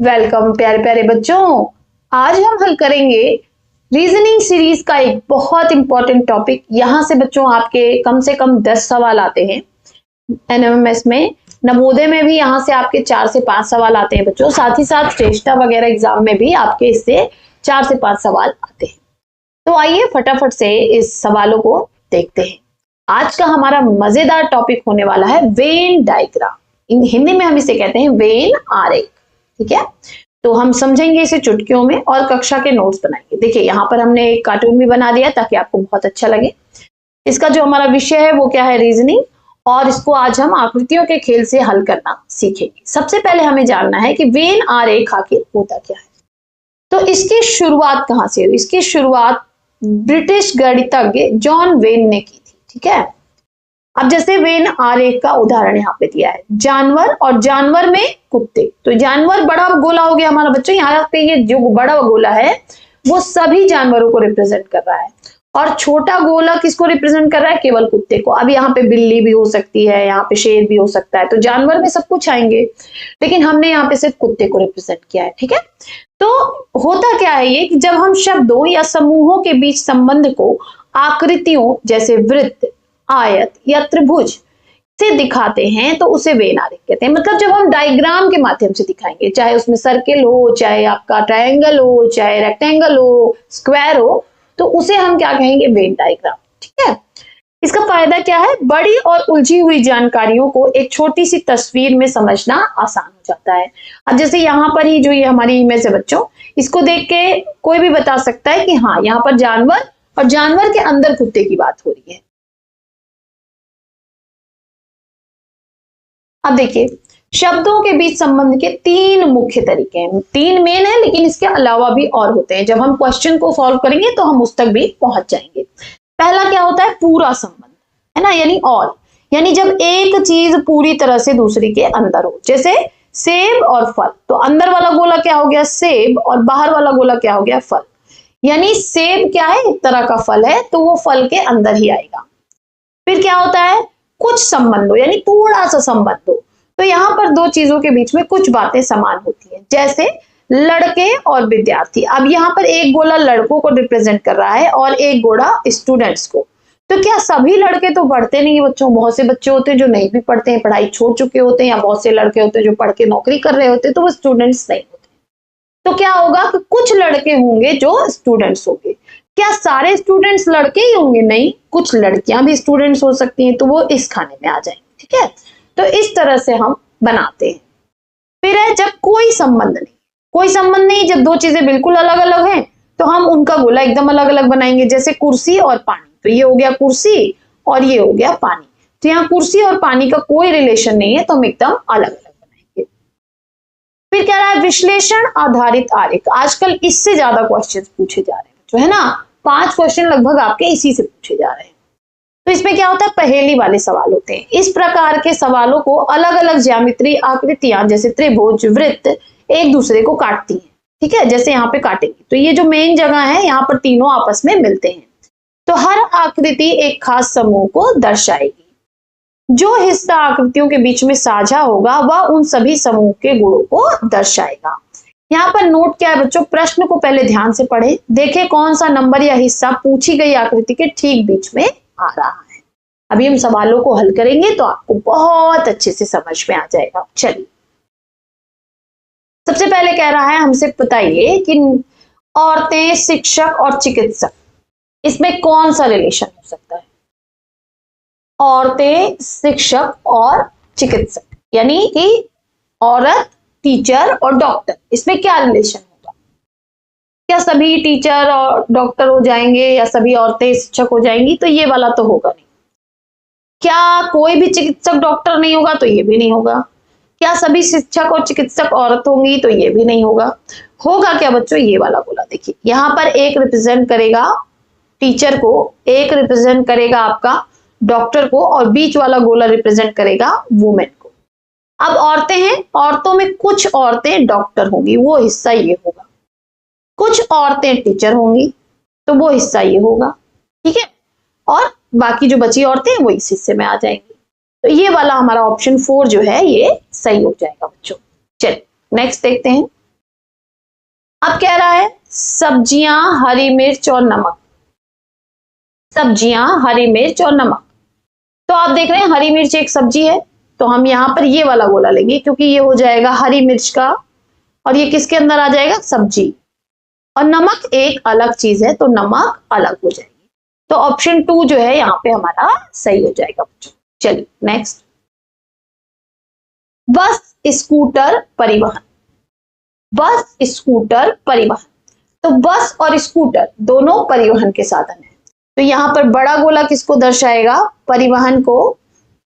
Welcome प्यारे प्यारे बच्चों। आज हम हल करेंगे रीजनिंग सीरीज का एक बहुत इंपॉर्टेंट टॉपिक। यहां से बच्चों आपके कम से कम 10 सवाल आते हैं एनएमएमएस में, नवोदय में भी यहाँ से आपके 4 से 5 सवाल आते हैं बच्चों। साथ ही साथ श्रेष्ठा वगैरह एग्जाम में भी आपके इससे 4 से 5 सवाल आते हैं। तो आइए फटाफट से इस सवालों को देखते हैं। आज का हमारा मजेदार टॉपिक होने वाला है वेन डायग्राम। हिंदी में हम इसे कहते हैं वेन आरेख। ठीक है, तो हम समझेंगे इसे चुटकियों में और कक्षा के नोट्स बनाएंगे। देखिए यहाँ पर हमने एक कार्टून भी बना दिया ताकि आपको बहुत अच्छा लगे। इसका जो हमारा विषय है वो क्या है, रीजनिंग, और इसको आज हम आकृतियों के खेल से हल करना सीखेंगे। सबसे पहले हमें जानना है कि वेन आरेख आखिर होता क्या है। तो इसकी शुरुआत कहाँ से हुई? इसकी शुरुआत ब्रिटिश गणितज्ञ जॉन वेन ने की थी। ठीक है, अब जैसे वेन आरेख का उदाहरण यहाँ पे दिया है, जानवर और जानवर में कुत्ते। तो जानवर बड़ा गोला हो गया हमारा बच्चों। यहाँ पे ये जो बड़ा गोला है वो सभी जानवरों को रिप्रेजेंट कर रहा है, और छोटा गोला किसको रिप्रेजेंट कर रहा है? केवल कुत्ते को। अब यहाँ पे बिल्ली भी हो सकती है, यहाँ पे शेर भी हो सकता है, तो जानवर में सब कुछ आएंगे, लेकिन हमने यहाँ पे सिर्फ कुत्ते को रिप्रेजेंट किया है। ठीक है, तो होता क्या है ये कि जब हम शब्दों या समूहों के बीच संबंध को आकृतियों जैसे वृत्त, आयत या त्रिभुज से दिखाते हैं तो उसे वेन आरेख कहते हैं। मतलब जब हम डायग्राम के माध्यम से दिखाएंगे, चाहे उसमें सर्किल हो, चाहे आपका ट्रायंगल हो, चाहे रेक्टेंगल हो, स्क्वायर हो, तो उसे हम क्या कहेंगे? Venn diagram. ठीक है, इसका फायदा क्या है? बड़ी और उलझी हुई जानकारियों को एक छोटी सी तस्वीर में समझना आसान हो जाता है। अब जैसे यहाँ पर ही जो ये हमारी इमेज है बच्चों, इसको देख के कोई भी बता सकता है कि हाँ यहाँ पर जानवर और जानवर के अंदर कुत्ते की बात हो रही है। अब देखिए, शब्दों के बीच संबंध के 3 मुख्य तरीके हैं। 3 मेन है, लेकिन इसके अलावा भी और होते हैं। जब हम क्वेश्चन को सॉल्व करेंगे तो हम उस तक भी पहुंच जाएंगे। पहला क्या होता है? पूरा संबंध, है ना, यानी ऑल, यानी जब एक चीज पूरी तरह से दूसरी के अंदर हो। जैसे सेब और फल, तो अंदर वाला गोला क्या हो गया? सेब, और बाहर वाला गोला क्या हो गया? फल। यानी सेब क्या है? एक तरह का फल है, तो वो फल के अंदर ही आएगा। फिर क्या होता है? कुछ संबंध हो, यानी थोड़ा सा संबंध हो। तो यहाँ पर 2 चीजों के बीच में कुछ बातें समान होती हैं, जैसे लड़के और विद्यार्थी। अब यहाँ पर एक गोला लड़कों को रिप्रेजेंट कर रहा है और एक गोला स्टूडेंट्स को। तो क्या सभी लड़के तो पढ़ते नहीं बच्चों? बहुत से बच्चे होते हैं जो नहीं भी पढ़ते हैं, पढ़ाई छोड़ चुके होते हैं, या बहुत से लड़के होते हैं जो पढ़ के नौकरी कर रहे होते हैं, तो वो स्टूडेंट्स नहीं होते। तो क्या होगा कि कुछ लड़के होंगे जो स्टूडेंट्स होंगे। क्या सारे स्टूडेंट्स लड़के ही होंगे? नहीं, कुछ लड़कियां भी स्टूडेंट्स हो सकती हैं, तो वो इस खाने में आ जाएंगे। ठीक है, तो इस तरह से हम बनाते हैं। फिर है जब कोई संबंध नहीं, कोई संबंध नहीं, जब 2 चीजें बिल्कुल अलग अलग हैं तो हम उनका गोला एकदम अलग अलग बनाएंगे। जैसे कुर्सी और पानी, तो ये हो गया कुर्सी और ये हो गया पानी। तो यहाँ कुर्सी और पानी का कोई रिलेशन नहीं है, तो हम एकदम अलग अलग बनाएंगे। फिर क्या रहा है? विश्लेषण आधारित आरेख। आजकल इससे ज्यादा क्वेश्चन पूछे जा रहे हैं जो है ना, 5 क्वेश्चन लगभग आपके इसी से पूछे जा रहे हैं। तो इसमें क्या होता है? पहेली वाले सवाल होते हैं। इस प्रकार के सवालों को अलग अलग ज्यामितीय आकृतियां जैसे त्रिभुज, वृत्त एक दूसरे को काटती हैं। ठीक है, जैसे यहाँ पे काटेंगे, तो ये जो मेन जगह है यहाँ पर तीनों आपस में मिलते हैं। तो हर आकृति एक खास समूह को दर्शाएगी। जो हिस्सा आकृतियों के बीच में साझा होगा वह उन सभी समूह के गुणों को दर्शाएगा। यहाँ पर नोट क्या है बच्चों? प्रश्न को पहले ध्यान से पढ़ें, देखें कौन सा नंबर या हिस्सा पूछी गई आकृति के ठीक बीच में आ रहा है। अभी हम सवालों को हल करेंगे तो आपको बहुत अच्छे से समझ में आ जाएगा। चलिए, सबसे पहले कह रहा है हमसे बताइए कि औरतें, शिक्षक और चिकित्सक, इसमें कौन सा रिलेशन हो सकता है? औरतें, शिक्षक और चिकित्सक, यानी कि औरत, टीचर और डॉक्टर, इसमें क्या रिलेशन होगा? क्या सभी टीचर और डॉक्टर हो जाएंगे या सभी औरतें शिक्षक हो जाएंगी? तो ये वाला तो होगा नहीं। क्या कोई भी चिकित्सक डॉक्टर नहीं होगा? तो ये भी नहीं होगा। क्या सभी शिक्षक और चिकित्सक औरत होंगी? तो ये भी नहीं होगा। होगा क्या बच्चों? ये वाला बोला। देखिए यहाँ पर एक रिप्रेजेंट करेगा टीचर को, एक रिप्रेजेंट करेगा आपका डॉक्टर को, और बीच वाला गोला रिप्रेजेंट करेगा वुमेन को। अब औरतें हैं, औरतों में कुछ औरतें डॉक्टर होंगी, वो हिस्सा ये होगा। कुछ औरतें टीचर होंगी, तो वो हिस्सा ये होगा। ठीक है, और बाकी जो बची औरतें वो इस हिस्से में आ जाएंगी। तो ये वाला हमारा ऑप्शन 4 जो है ये सही हो जाएगा बच्चों। चलिए नेक्स्ट देखते हैं। अब कह रहा है सब्जियां, हरी मिर्च और नमक। सब्जियां, हरी मिर्च और नमक। तो आप देख रहे हैं हरी मिर्च एक सब्जी है, तो हम यहां पर ये वाला गोला लेंगे क्योंकि ये हो जाएगा हरी मिर्च का, और ये किसके अंदर आ जाएगा, सब्जी। और नमक एक अलग चीज है, तो नमक अलग हो जाएगी। तो ऑप्शन 2 जो है यहाँ पे हमारा सही हो जाएगा बच्चों। चलिए नेक्स्ट, बस, स्कूटर, परिवहन। बस, स्कूटर, परिवहन। तो बस और स्कूटर दोनों परिवहन के साधन है। तो यहां पर बड़ा गोला किसको दर्शाएगा, परिवहन को।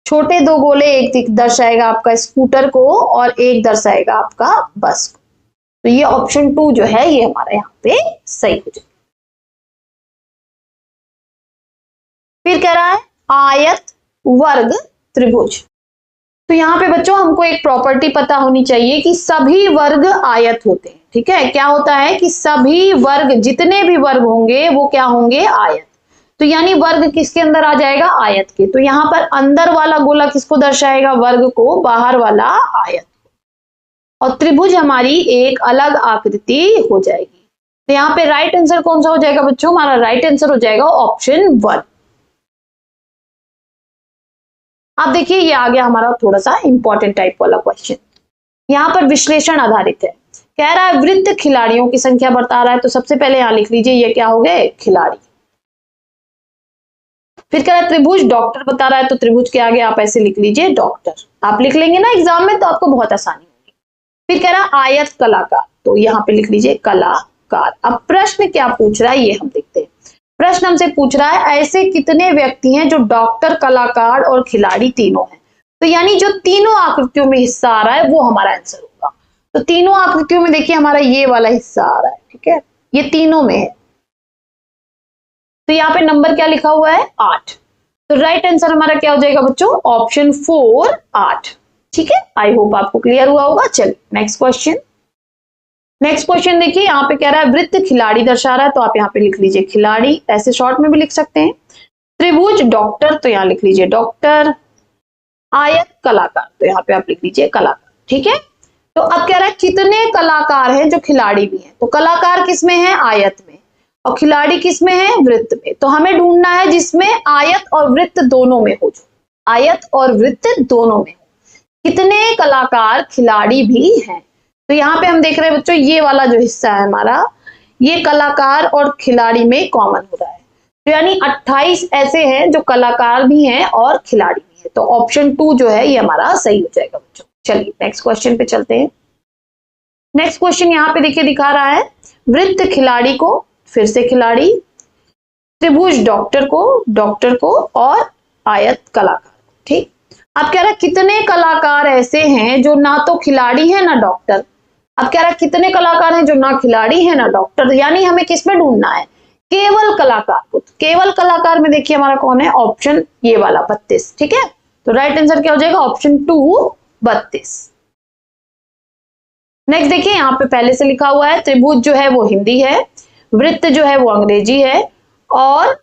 छोटे दो गोले, एक दर्शाएगा आपका स्कूटर को और एक दर्शाएगा आपका बस को। तो ये ऑप्शन 2 जो है ये हमारा यहाँ पे सही हो जाएगा। फिर कह रहा है आयत, वर्ग, त्रिभुज। तो यहाँ पे बच्चों हमको एक प्रॉपर्टी पता होनी चाहिए कि सभी वर्ग आयत होते हैं। ठीक है, क्या होता है कि सभी वर्ग, जितने भी वर्ग होंगे वो क्या होंगे, आयत। तो यानी वर्ग किसके अंदर आ जाएगा, आयत के। तो यहाँ पर अंदर वाला गोला किसको दर्शाएगा, वर्ग को, बाहर वाला आयत। और त्रिभुज हमारी एक अलग आकृति हो जाएगी। तो यहाँ पे राइट आंसर कौन सा हो जाएगा बच्चों, हमारा राइट आंसर हो जाएगा ऑप्शन 1। अब देखिए ये आ गया हमारा थोड़ा सा इंपॉर्टेंट टाइप वाला क्वेश्चन। यहाँ पर विश्लेषण आधारित है। कह रहा है वृत्त खिलाड़ियों की संख्या बता रहा है, तो सबसे पहले यहां लिख लीजिए ये क्या हो गए, खिलाड़ी। फिर कह रहा है त्रिभुज डॉक्टर बता रहा है, तो त्रिभुज के आगे आप ऐसे लिख लीजिए डॉक्टर। आप लिख लेंगे ना एग्जाम में तो आपको बहुत आसानी होगी। फिर कह रहा है आयत, कलाकार, तो यहाँ पे लिख लीजिए कलाकार। अब प्रश्न क्या पूछ रहा है ये हम देखते हैं। प्रश्न हमसे पूछ रहा है ऐसे कितने व्यक्ति हैं जो डॉक्टर, कलाकार और खिलाड़ी तीनों हैं। तो यानी जो तीनों आकृतियों में हिस्सा आ रहा है वो हमारा आंसर होगा। तो तीनों आकृतियों में देखिए हमारा ये वाला हिस्सा आ रहा है, ठीक है, ये तीनों में है। तो यहाँ पे नंबर क्या लिखा हुआ है, 8। तो राइट आंसर हमारा क्या हो जाएगा बच्चों, ऑप्शन 4, 8। ठीक है, आई होप आपको क्लियर हुआ होगा। चलिए नेक्स्ट क्वेश्चन। नेक्स्ट क्वेश्चन देखिए, यहाँ पे कह रहा है वृत्त खिलाड़ी दर्शा रहा है, तो आप यहाँ पे लिख लीजिए खिलाड़ी, ऐसे शॉर्ट में भी लिख सकते हैं। त्रिभुज डॉक्टर, तो यहाँ लिख लीजिए डॉक्टर। आयत कलाकार, तो यहाँ पे आप लिख लीजिए कलाकार। ठीक है, तो अब कह रहा है कितने कलाकार हैं जो खिलाड़ी भी हैं। तो कलाकार किसमें है, आयत में, और खिलाड़ी किसमें है, वृत्त में। तो हमें ढूंढना है जिसमें आयत और वृत्त दोनों में हो, जो आयत और वृत्त दोनों में हो। कितने कलाकार खिलाड़ी भी हैं। तो यहाँ पे हम देख रहे हैं बच्चों ये वाला जो हिस्सा है हमारा, ये कलाकार और खिलाड़ी में कॉमन हो रहा है। तो यानी 28 ऐसे हैं जो कलाकार भी हैं और खिलाड़ी भी हैं। तो ऑप्शन 2 जो है ये हमारा सही हो जाएगा बच्चों। चलिए नेक्स्ट क्वेश्चन पे चलते हैं। नेक्स्ट क्वेश्चन यहाँ पे देखिए दिखा रहा है वृत्त खिलाड़ी को, फिर से खिलाड़ी, त्रिभुज डॉक्टर को और आयत कलाकार। ठीक, अब कह रहा है कितने कलाकार ऐसे हैं जो ना तो खिलाड़ी है ना डॉक्टर। अब कह रहा है कितने कलाकार हैं जो ना खिलाड़ी है ना डॉक्टर, यानी हमें किसमें ढूंढना है, केवल कलाकार को। केवल कलाकार में देखिए हमारा कौन है, ऑप्शन ये वाला 32। ठीक है, तो राइट आंसर क्या हो जाएगा, ऑप्शन 2, 32। नेक्स्ट देखिए यहाँ पे पहले से लिखा हुआ है त्रिभुज जो है वो हिंदी है, वृत्त जो है वो अंग्रेजी है और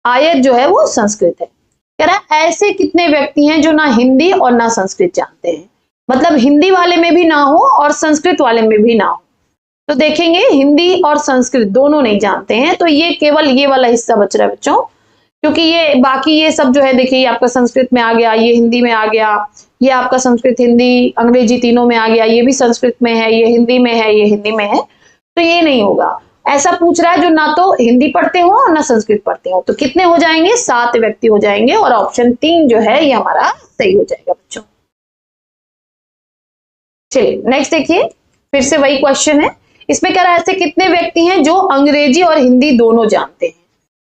आयत जो है वो संस्कृत है। कह रहा है ऐसे कितने व्यक्ति हैं जो ना हिंदी और ना संस्कृत जानते हैं, मतलब हिंदी वाले में भी ना हो और संस्कृत वाले में भी ना हो। तो देखेंगे हिंदी और संस्कृत दोनों नहीं जानते हैं, तो ये केवल ये वाला हिस्सा बच रहा है बच्चों, क्योंकि ये बाकी ये सब जो है देखिए आपका संस्कृत में आ गया, ये हिंदी में आ गया, ये आपका संस्कृत, हिंदी, अंग्रेजी तीनों में आ गया, ये भी संस्कृत में है, ये हिंदी में है, ये हिंदी में है, तो ये नहीं होगा। ऐसा पूछ रहा है जो ना तो हिंदी पढ़ते हो और ना संस्कृत पढ़ते हो। तो कितने हो जाएंगे, 7 व्यक्ति हो जाएंगे और ऑप्शन 3 जो है ये हमारा सही हो जाएगा बच्चों। चलिए नेक्स्ट देखिए, फिर से वही क्वेश्चन है। इसमें कह रहा है ऐसे कितने व्यक्ति हैं जो अंग्रेजी और हिंदी दोनों जानते हैं।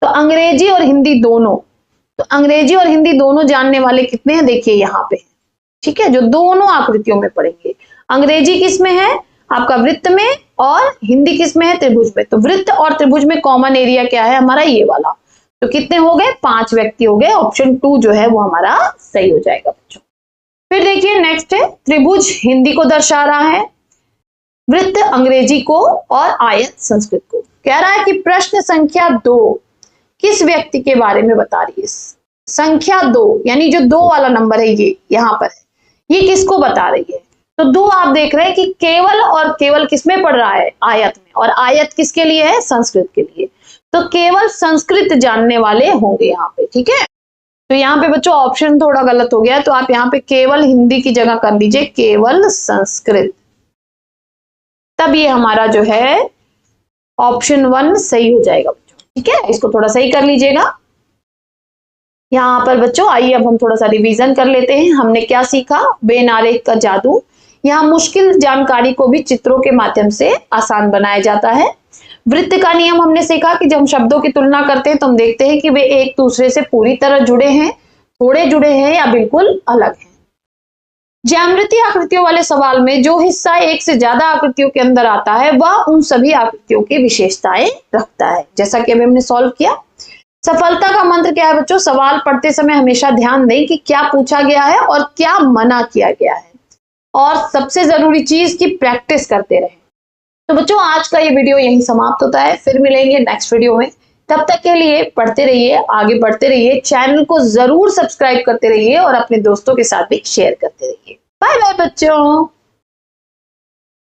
तो अंग्रेजी और हिंदी दोनों, तो अंग्रेजी और हिंदी दोनों जानने वाले कितने हैं, देखिए यहाँ पे। ठीक है, जो दोनों आकृतियों में पढ़ेंगे। अंग्रेजी किस में है, आपका वृत्त में, और हिंदी किस में है, त्रिभुज में। तो वृत्त और त्रिभुज में कॉमन एरिया क्या है हमारा, ये वाला। तो कितने हो गए, 5 व्यक्ति हो गए। ऑप्शन 2 जो है वो हमारा सही हो जाएगा बच्चों। फिर देखिए नेक्स्ट है त्रिभुज हिंदी को दर्शा रहा है, वृत्त अंग्रेजी को और आयत संस्कृत को। कह रहा है कि प्रश्न संख्या 2 किस व्यक्ति के बारे में बता रही है। संख्या 2 यानी जो 2 वाला नंबर है ये यहाँ पर है, ये किसको बता रही है। तो दो आप देख रहे हैं कि केवल और केवल किसमें पढ़ रहा है, आयत में, और आयत किसके लिए है, संस्कृत के लिए। तो केवल संस्कृत जानने वाले होंगे यहाँ पे, ठीक है। तो यहाँ पे बच्चों ऑप्शन थोड़ा गलत हो गया, तो आप यहाँ पे केवल हिंदी की जगह कर लीजिए केवल संस्कृत, तब ये हमारा जो है ऑप्शन 1 सही हो जाएगा बच्चों, ठीक है। इसको थोड़ा सही कर लीजिएगा। यहाँ पर बच्चों आइए अब हम थोड़ा सा रिवीजन कर लेते हैं। हमने क्या सीखा, बेनारेख का जादू। यहाँ मुश्किल जानकारी को भी चित्रों के माध्यम से आसान बनाया जाता है। वृत्त का नियम हमने सीखा कि जब हम शब्दों की तुलना करते हैं तो हम देखते हैं कि वे एक दूसरे से पूरी तरह जुड़े हैं, थोड़े जुड़े हैं या बिल्कुल अलग हैं। ज्यामितीय आकृतियों वाले सवाल में जो हिस्सा एक से ज्यादा आकृतियों के अंदर आता है वह उन सभी आकृतियों की विशेषताएं रखता है, जैसा कि अभी हमने सॉल्व किया। सफलता का मंत्र क्या है बच्चों, सवाल पढ़ते समय हमेशा ध्यान दें कि क्या पूछा गया है और क्या मना किया गया है, और सबसे जरूरी चीज की प्रैक्टिस करते रहें। तो बच्चों आज का ये वीडियो यहीं समाप्त होता है, फिर मिलेंगे नेक्स्ट वीडियो में। तब तक के लिए पढ़ते रहिए, आगे बढ़ते रहिए, चैनल को जरूर सब्सक्राइब करते रहिए और अपने दोस्तों के साथ भी शेयर करते रहिए। बाय बाय बच्चों।